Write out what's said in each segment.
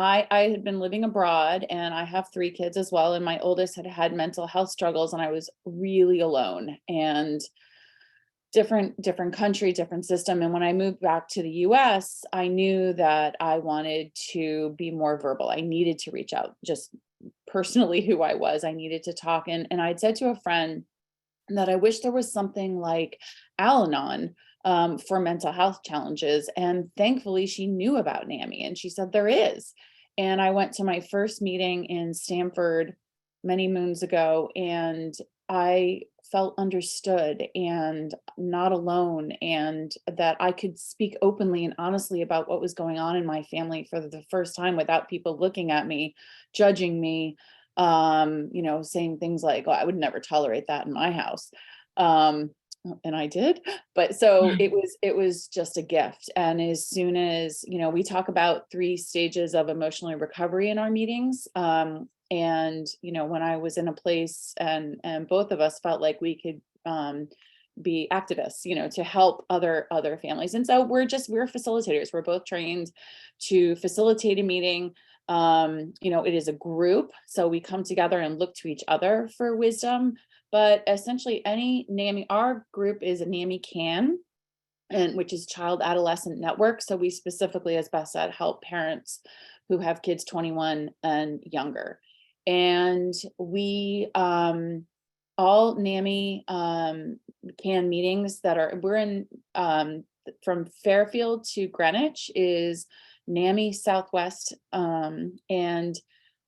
I had been living abroad, and I have 3 kids as well, and my oldest had had mental health struggles, and I was really alone, and different country, different system. And when I moved back to the US, I knew that I wanted to be more verbal. I needed to reach out, just personally who I was. I needed to talk. And I'd said to a friend that I wish there was something like Al-Anon for mental health challenges. And thankfully, she knew about NAMI, and she said there is. And I went to my first meeting in Stanford many moons ago, and I felt understood and not alone, and that I could speak openly and honestly about what was going on in my family for the first time without people looking at me, judging me, saying things like, "Oh, I would never tolerate that in my house." Um, and I did, but so Mm. it was just a gift. And as soon as, we talk about 3 stages of emotional recovery in our meetings. And when I was in a place, and both of us felt like we could be activists, to help other families. And so we're facilitators. We're both trained to facilitate a meeting. It is a group, so we come together and look to each other for wisdom. But essentially, any NAMI, our group is a NAMI-CAN, and which is Child Adolescent Network. So we specifically, as Beth said, help parents who have kids 21 and younger. And we all NAMI CAN meetings we're in, from Fairfield to Greenwich is NAMI Southwest. And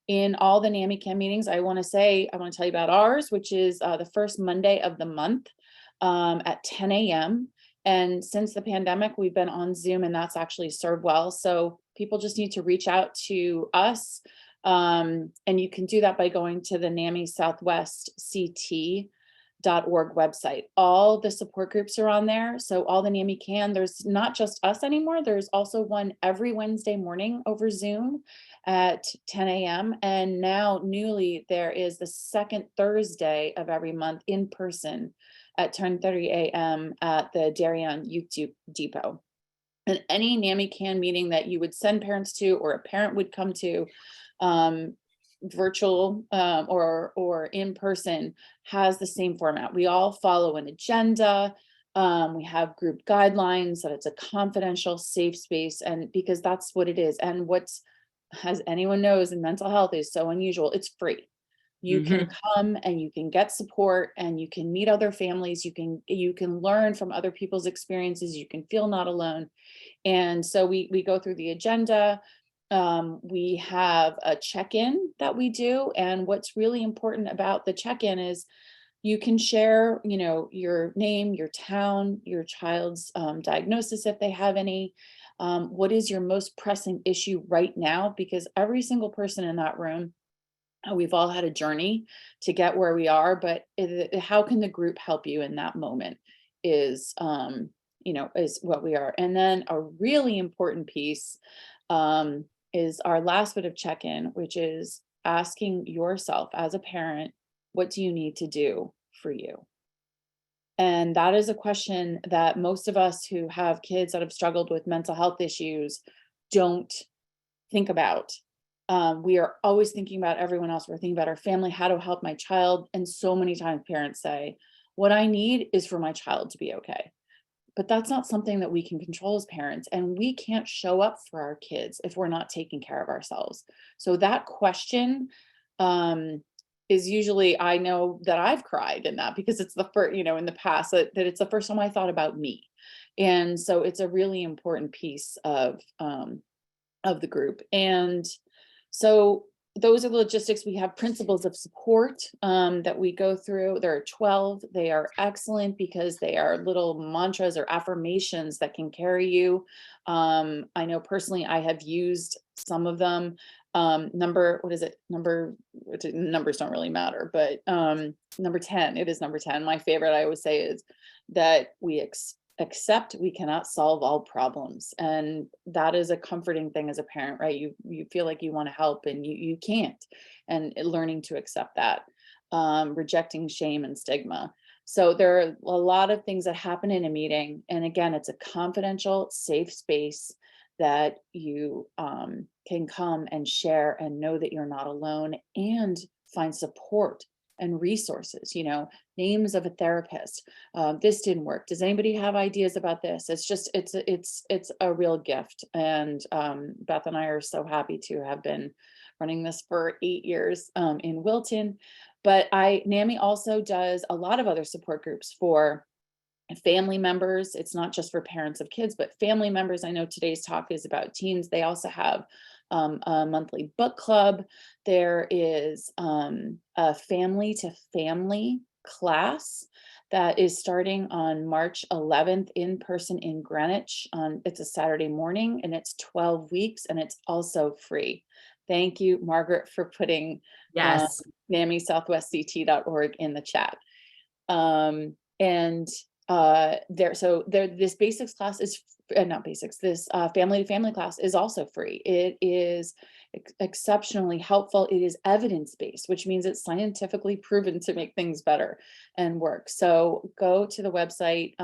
in all the NAMI CAN meetings, I want to tell you about ours, which is the first Monday of the month at 10 a.m. And since the pandemic, we've been on Zoom, and that's actually served well. So people just need to reach out to us. And you can do that by going to the NAMI Southwest CT.org website. All the support groups are on there. So all the NAMI CAN, there's not just us anymore. There's also one every Wednesday morning over Zoom at 10 a.m. And now newly, there is the second Thursday of every month in person at 10:30 a.m. at the Darien Youth Depot. And any NAMI CAN meeting that you would send parents to, or a parent would come to, virtual or in person, has the same format. We all follow an agenda. We have group guidelines that it's a confidential, safe space, and because that's what it is. And as anyone knows, in mental health is so unusual, it's free. You can Mhm. come and you can get support, and you can meet other families. You can learn from other people's experiences. You can feel not alone. And so we go through the agenda. We have a check-in that we do. And what's really important about the check-in is you can share, your name, your town, your child's diagnosis, if they have any. What is your most pressing issue right now? Because every single person in that room, we've all had a journey to get where we are, but how can the group help you in that moment is what we are. And then a really important piece is our last bit of check-in, which is asking yourself as a parent, what do you need to do for you? And that is a question that most of us who have kids that have struggled with mental health issues don't think about. We are always thinking about everyone else. We're thinking about our family, how to help my child. And so many times parents say, what I need is for my child to be okay. But that's not something that we can control as parents. And we can't show up for our kids if we're not taking care of ourselves. So that question is usually, I know that I've cried in that, because it's the first, in the past, that it's the first time I thought about me. And so it's a really important piece of the group. And so those are the logistics. We have principles of support that we go through. There are 12. They are excellent because they are little mantras or affirmations that can carry you. I know personally I have used some of them. What is it? Numbers don't really matter, but number 10, it is number 10. My favorite, I always say, is that we accept we cannot solve all problems. And that is a comforting thing as a parent, right? You feel like you want to help, and you can't. And learning to accept that, rejecting shame and stigma. So there are a lot of things that happen in a meeting. And again, it's a confidential, safe space that you can come and share and know that you're not alone, and find support and resources, names of a therapist. This didn't work. Does anybody have ideas about this? It's a real gift. And Beth and I are so happy to have been running this for 8 years in Wilton. But NAMI also does a lot of other support groups for family members. It's not just for parents of kids, but family members. I know today's talk is about teens. They also have a monthly book club. There is a family to family class that is starting on March 11th in person in Greenwich. It's a Saturday morning, and it's 12 weeks, and it's also free. Thank you, Margaret, for putting Yes. NAMI-Southwestct.org in the chat. This basics class is not basics. This family to family class is also free. It is exceptionally helpful. It is evidence-based, which means it's scientifically proven to make things better and work. So go to the website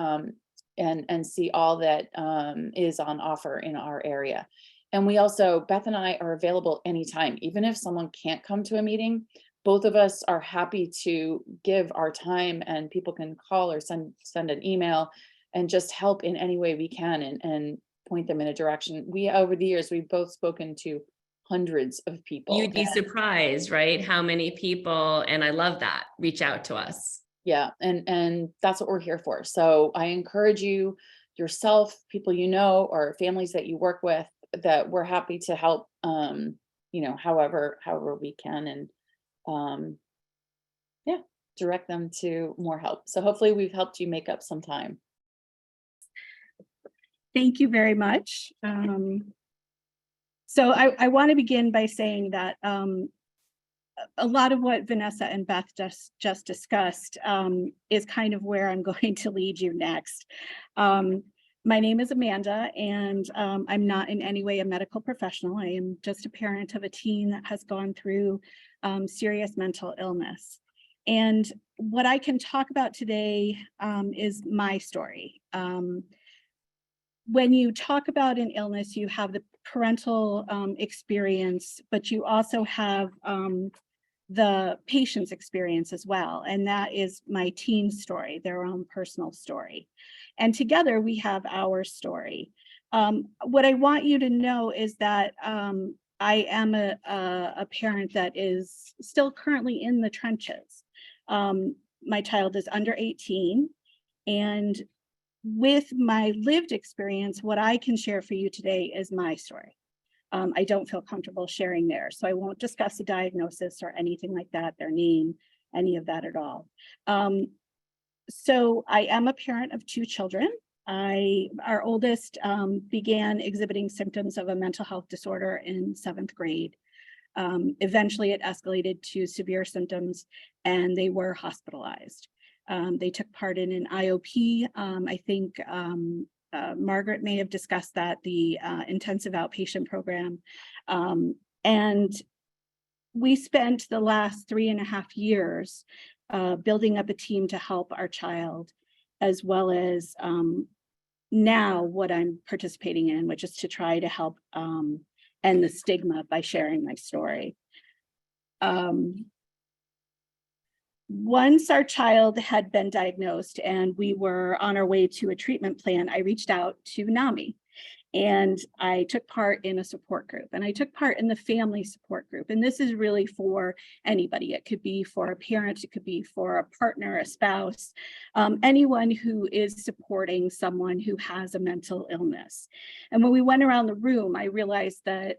and see all that is on offer in our area. And we also, Beth and I are available anytime, even if someone can't come to a meeting. Both of us are happy to give our time, and people can call or send an email and just help in any way we can and point them in a direction. Over the years, we've both spoken to hundreds of people. You'd be surprised, right? How many people, and I love that, reach out to us. Yeah, and that's what we're here for. So I encourage you, yourself, people or families that you work with, that we're happy to help, however we can, and direct them to more help. So hopefully we've helped you make up some time. Thank you very much. So I want to begin by saying that a lot of what Vanessa and Beth just discussed is kind of where I'm going to lead you next. My name is Amanda, and I'm not in any way a medical professional. I am just a parent of a teen that has gone through serious mental illness. And what I can talk about today is my story. When you talk about an illness, you have the parental experience, but you also have the patient's experience as well. And that is my teen story, their own personal story. And together we have our story. What I want you to know is that I am a parent that is still currently in the trenches. My child is under 18, and with my lived experience, what I can share for you today is my story. I don't feel comfortable sharing theirs, so I won't discuss the diagnosis or anything like that, their name, any of that at all. So I am a parent of 2 children. Our oldest began exhibiting symptoms of a mental health disorder in 7th grade. Eventually it escalated to severe symptoms, and they were hospitalized. They took part in an IOP. I think Margaret may have discussed that, the intensive outpatient program. And we spent the last 3.5 years building up a team to help our child, as well as now what I'm participating in, which is to try to help end the stigma by sharing my story. Once our child had been diagnosed and we were on our way to a treatment plan, I reached out to NAMI, and I took part in a support group, and I took part in the family support group. And this is really for anybody. It could be for a parent, it could be for a partner, a spouse, anyone who is supporting someone who has a mental illness. And when we went around the room, I realized that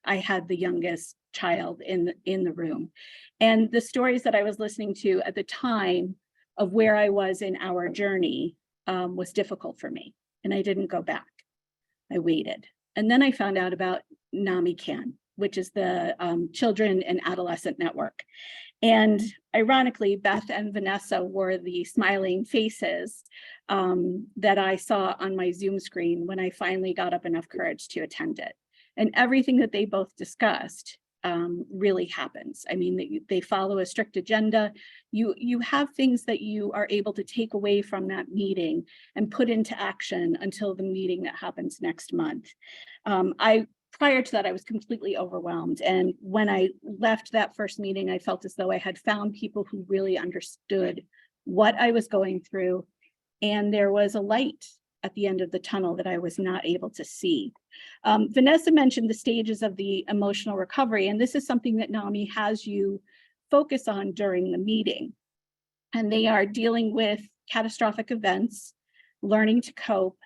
I had the youngest child in the room. And the stories that I was listening to at the time of where I was in our journey was difficult for me. And I didn't go back. I waited. And then I found out about NAMI-CAN, which is the Children and Adolescent Network. And ironically, Beth and Vanessa were the smiling faces that I saw on my Zoom screen when I finally got up enough courage to attend it. And everything that they both discussed really happens. I mean, they follow a strict agenda. You have things that you are able to take away from that meeting and put into action until the meeting that happens next month. Prior to that, I was completely overwhelmed. And when I left that first meeting, I felt as though I had found people who really understood what I was going through. And there was a light at the end of the tunnel that I was not able to see. Vanessa mentioned the stages of the emotional recovery, and this is something that NAMI has you focus on during the meeting. And they are dealing with catastrophic events, learning to cope,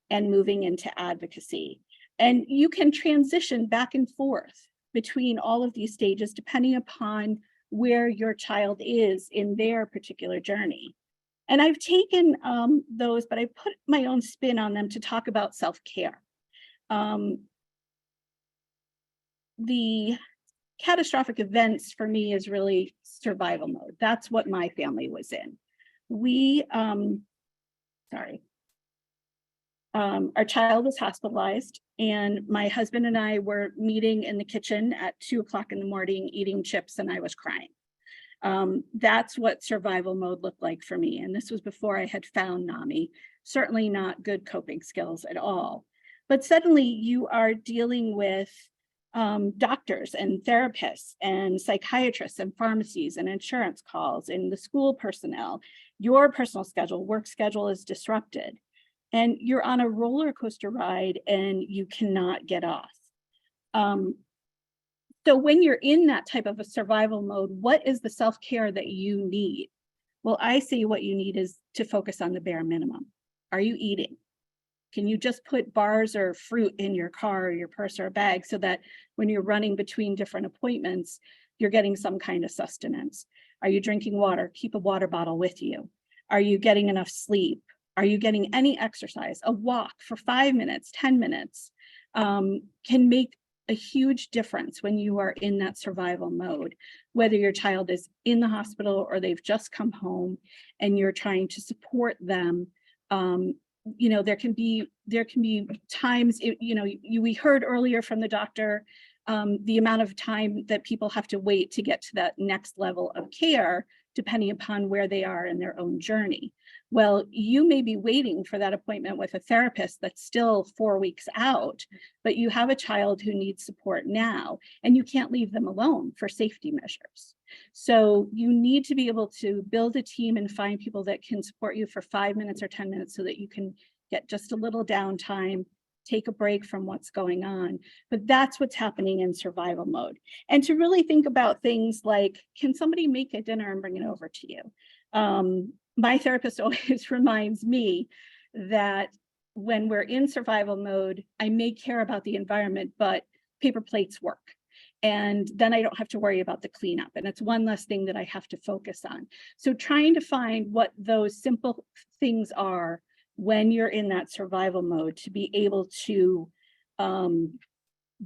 and moving into advocacy. And you can transition back and forth between all of these stages depending upon where your child is in their particular journey. And I've taken those, but I put my own spin on them to talk about self-care. The catastrophic events for me is really survival mode. That's what my family was in. Our child was hospitalized, and my husband and I were meeting in the kitchen at 2 o'clock in the morning, eating chips, and I was crying. That's what survival mode looked like for me. And this was before I had found NAMI, certainly not good coping skills at all. But suddenly you are dealing with doctors and therapists and psychiatrists and pharmacies and insurance calls and the school personnel. Your personal schedule, work schedule is disrupted. And you're on a roller coaster ride and you cannot get off. So when you're in that type of a survival mode, what is the self-care that you need? Well, I say what you need is to focus on the bare minimum. Are you eating? Can you just put bars or fruit in your car or your purse or a bag so that when you're running between different appointments, you're getting some kind of sustenance? Are you drinking water? Keep a water bottle with you. Are you getting enough sleep? Are you getting any exercise? A walk for 5 minutes, 10 minutes can make a huge difference when you are in that survival mode, whether your child is in the hospital or they've just come home and you're trying to support them. There can be times, we heard earlier from the doctor, the amount of time that people have to wait to get to that next level of care, depending upon where they are in their own journey. Well, you may be waiting for that appointment with a therapist that's still 4 weeks out, but you have a child who needs support now, and you can't leave them alone for safety measures. So you need to be able to build a team and find people that can support you for 5 minutes or 10 minutes so that you can get just a little downtime, take a break from what's going on. But that's what's happening in survival mode. And to really think about things like, can somebody make a dinner and bring it over to you? My therapist always reminds me that when we're in survival mode, I may care about the environment, but paper plates work. And then I don't have to worry about the cleanup. And it's one less thing that I have to focus on. So trying to find what those simple things are when you're in that survival mode to be able to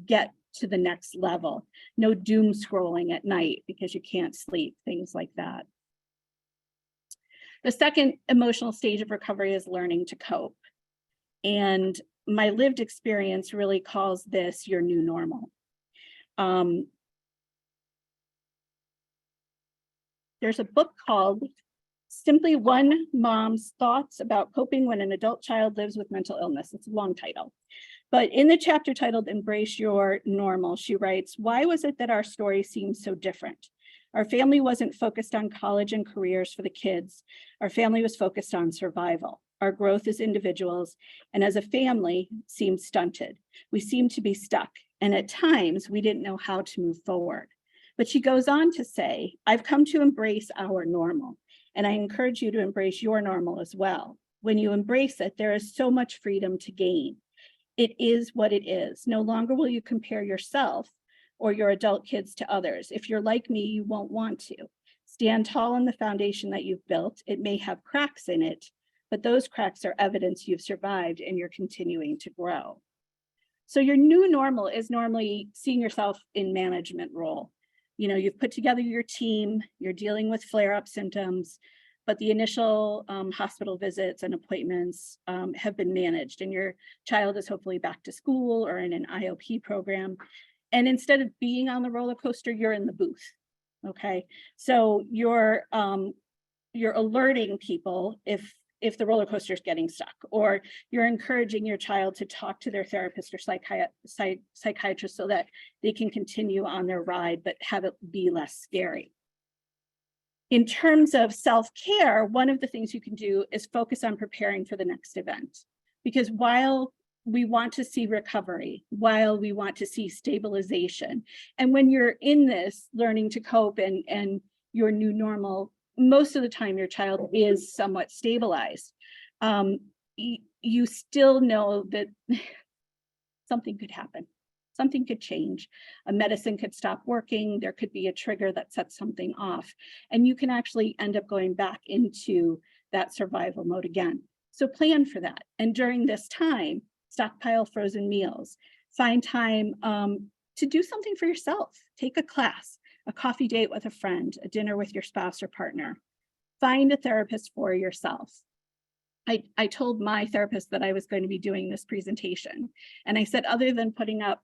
get to the next level. No doom scrolling at night because you can't sleep, things like that. The second emotional stage of recovery is learning to cope. And my lived experience really calls this your new normal. There's a book called Simply One Mom's Thoughts About Coping When an Adult Child Lives with Mental Illness. It's a long title. But in the chapter titled Embrace Your Normal, she writes, why was it that our story seemed so different? Our family wasn't focused on college and careers for the kids. Our family was focused on survival. Our growth as individuals and as a family seemed stunted. We seemed to be stuck. And at times we didn't know how to move forward. But she goes on to say, I've come to embrace our normal. And I encourage you to embrace your normal as well. When you embrace it, there is so much freedom to gain. It is what it is. No longer will you compare yourself or your adult kids to others. If you're like me, you won't want to. Stand tall on the foundation that you've built. It may have cracks in it, but those cracks are evidence you've survived and you're continuing to grow. So your new normal is normally seeing yourself in management role. You've put together your team, you're dealing with flare-up symptoms, but the initial hospital visits and appointments have been managed, and your child is hopefully back to school or in an IOP program. And instead of being on the roller coaster, you're in the booth. Okay, so you're alerting people if the roller coaster is getting stuck, or you're encouraging your child to talk to their therapist or psychiatrist so that they can continue on their ride, but have it be less scary. In terms of self-care, one of the things you can do is focus on preparing for the next event. Because while we want to see recovery, while we want to see stabilization, and when you're in this learning to cope and your new normal, most of the time your child is somewhat stabilized, you still know that something could happen. Something could change. A medicine could stop working. There could be a trigger that sets something off. And you can actually end up going back into that survival mode again. So plan for that. And during this time, stockpile frozen meals. Find time to do something for yourself. Take a class, a coffee date with a friend, a dinner with your spouse or partner. Find a therapist for yourself. I told my therapist that I was going to be doing this presentation. And I said, other than putting up,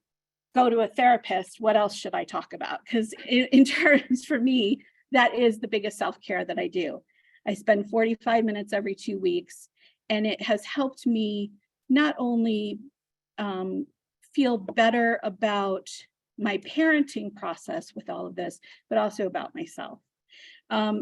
go to a therapist, what else should I talk about? Because in terms, for me, that is the biggest self-care that I do. I spend 45 minutes every 2 weeks, and it has helped me not only feel better about my parenting process with all of this, but also about myself.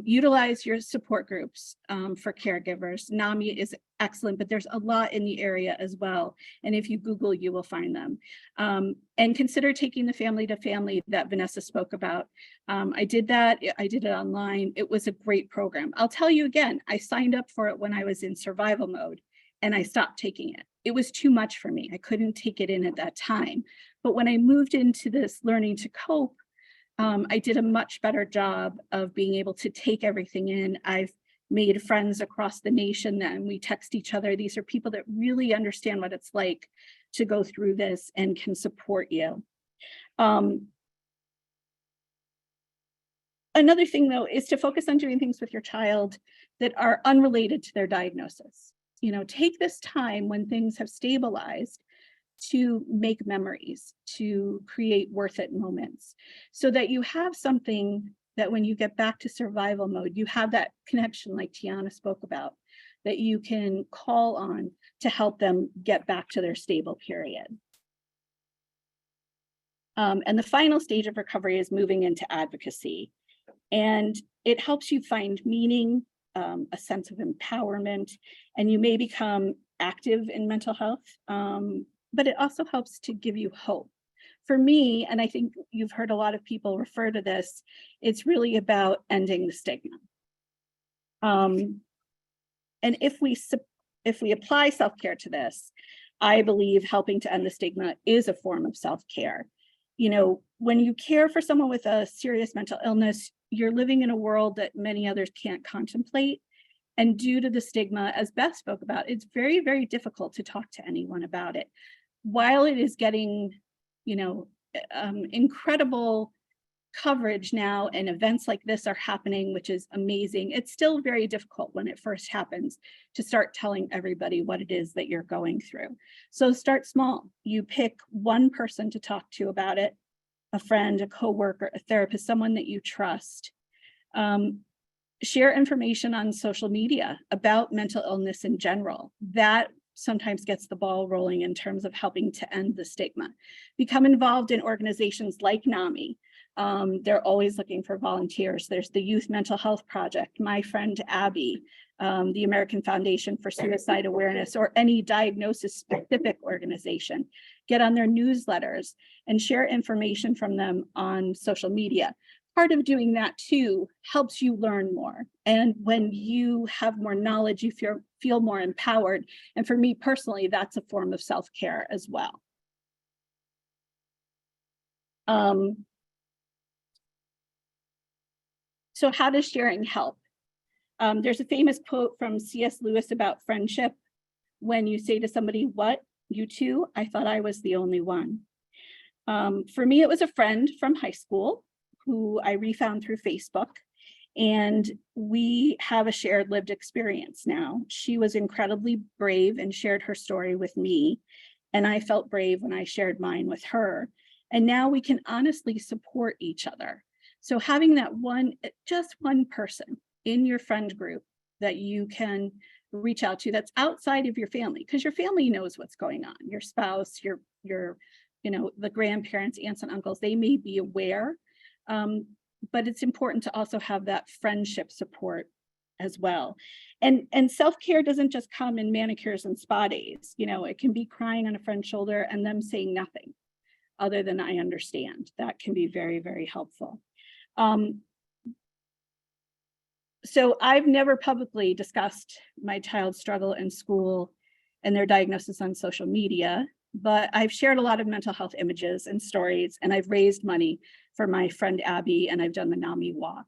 Utilize your support groups for caregivers. NAMI is excellent, but there's a lot in the area as well. And if you Google, you will find them. And consider taking the family to family that Vanessa spoke about. I did that. I did it online. It was a great program. I'll tell you again, I signed up for it when I was in survival mode and I stopped taking it. It was too much for me. I couldn't take it in at that time. But when I moved into this learning to cope, I did a much better job of being able to take everything in. I've made friends across the nation and we text each other. These are people that really understand what it's like to go through this and can support you. Another thing though, is to focus on doing things with your child that are unrelated to their diagnosis. You know, take this time when things have stabilized to make memories, to create worth it moments, so that you have something that when you get back to survival mode, you have that connection like Tiana spoke about, that you can call on to help them get back to their stable period. And the final stage of recovery is moving into advocacy. And it helps you find meaning, a sense of empowerment, and you may become active in mental health. But it also helps to give you hope. For me, and I think you've heard a lot of people refer to this, it's really about ending the stigma. And if we apply self-care to this, I believe helping to end the stigma is a form of self-care. You know, when you care for someone with a serious mental illness, you're living in a world that many others can't contemplate. And due to the stigma, as Beth spoke about, it's very, very difficult to talk to anyone about it. While it is getting, you know, incredible coverage now and events like this are happening, which is amazing, it's still very difficult when it first happens to start telling everybody what it is that you're going through. So start small. You pick one person to talk to about it, a friend, a coworker, a therapist, someone that you trust. Share information on social media about mental illness in general. That sometimes gets the ball rolling in terms of helping to end the stigma. Become involved in organizations like NAMI. They're always looking for volunteers. There's the Youth Mental Health Project, my friend Abby, the American Foundation for Suicide Awareness, or any diagnosis-specific organization. Get on their newsletters and share information from them on social media. Part of doing that too helps you learn more. And when you have more knowledge, you feel more empowered. And for me personally, that's a form of self-care as well. So how does sharing help? There's a famous quote from C.S. Lewis about friendship. When you say to somebody, "What, you too? I thought I was the only one." For me, it was a friend from high school who I refound through Facebook, and we have a shared lived experience now. She was incredibly brave and shared her story with me, and I felt brave when I shared mine with her. And now we can honestly support each other. So having that just one person in your friend group that you can reach out to that's outside of your family, because your family knows what's going on. Your spouse, your the grandparents, aunts and uncles, they may be aware, but it's important to also have that friendship support as well. And self-care doesn't just come in manicures and spa days. It can be crying on a friend's shoulder and them saying nothing other than I understand. That can be very, very helpful. So I've never publicly discussed my child's struggle in school and their diagnosis on social media, but I've shared a lot of mental health images and stories, and I've raised money for my friend Abby, and I've done the NAMI walk.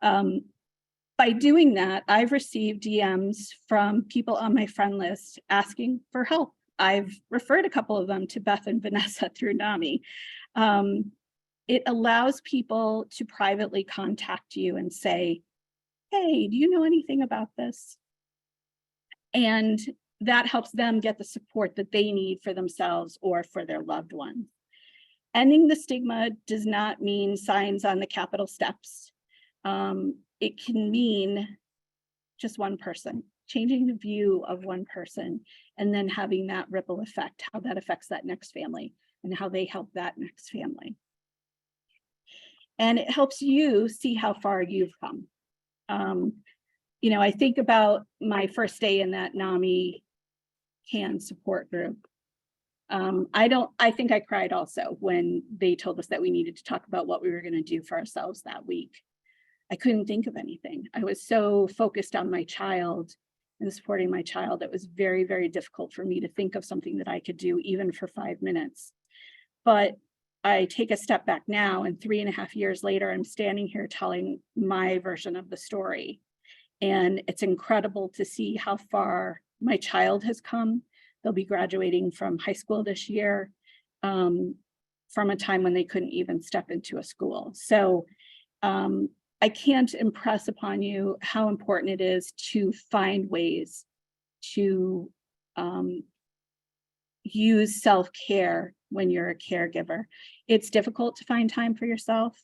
By doing that, I've received DMs from people on my friend list asking for help. I've referred a couple of them to Beth and Vanessa through NAMI. It allows people to privately contact you and say, hey, do you know anything about this? And that helps them get the support that they need for themselves or for their loved ones. Ending the stigma does not mean signs on the Capitol steps. It can mean just one person, changing the view of one person, and then having that ripple effect, how that affects that next family and how they help that next family. And it helps you see how far you've come. I think about my first day in that NAMI-CAN support group. I think I cried also when they told us that we needed to talk about what we were going to do for ourselves that week. I couldn't think of anything. I was so focused on my child and supporting my child. It was very, very difficult for me to think of something that I could do even for 5 minutes. But I take a step back now, and 3.5 years later, I'm standing here telling my version of the story. And it's incredible to see how far my child has come. They'll be graduating from high school this year, from a time when they couldn't even step into a school. So I can't impress upon you how important it is to find ways to use self-care when you're a caregiver. It's difficult to find time for yourself.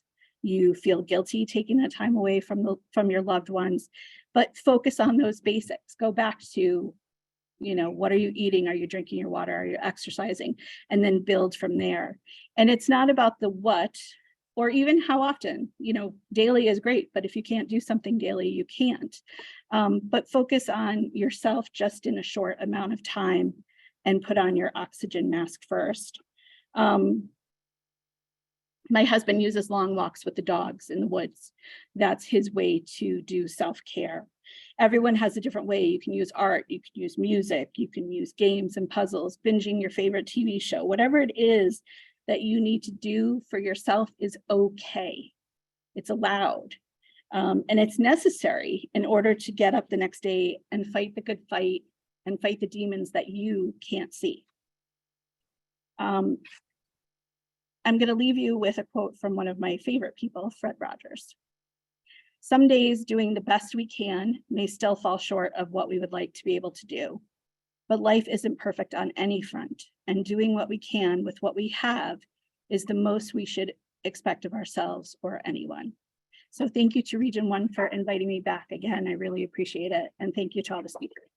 You feel guilty taking that time away from your loved ones, but focus on those basics. Go back to, what are you eating? Are you drinking your water? Are you exercising? And then build from there. And it's not about the what, or even how often. Daily is great, but if you can't do something daily, you can't. But focus on yourself just in a short amount of time and put on your oxygen mask first. My husband uses long walks with the dogs in the woods. That's his way to do self-care. Everyone has a different way. You can use art, you can use music, you can use games and puzzles, binging your favorite TV show. Whatever it is that you need to do for yourself is okay. It's allowed. And it's necessary in order to get up the next day and fight the good fight and fight the demons that you can't see. I'm going to leave you with a quote from one of my favorite people, Fred Rogers. Some days doing the best we can may still fall short of what we would like to be able to do, but life isn't perfect on any front, and doing what we can with what we have is the most we should expect of ourselves or anyone. So thank you to Region 1 for inviting me back again. I really appreciate it. And thank you to all the speakers.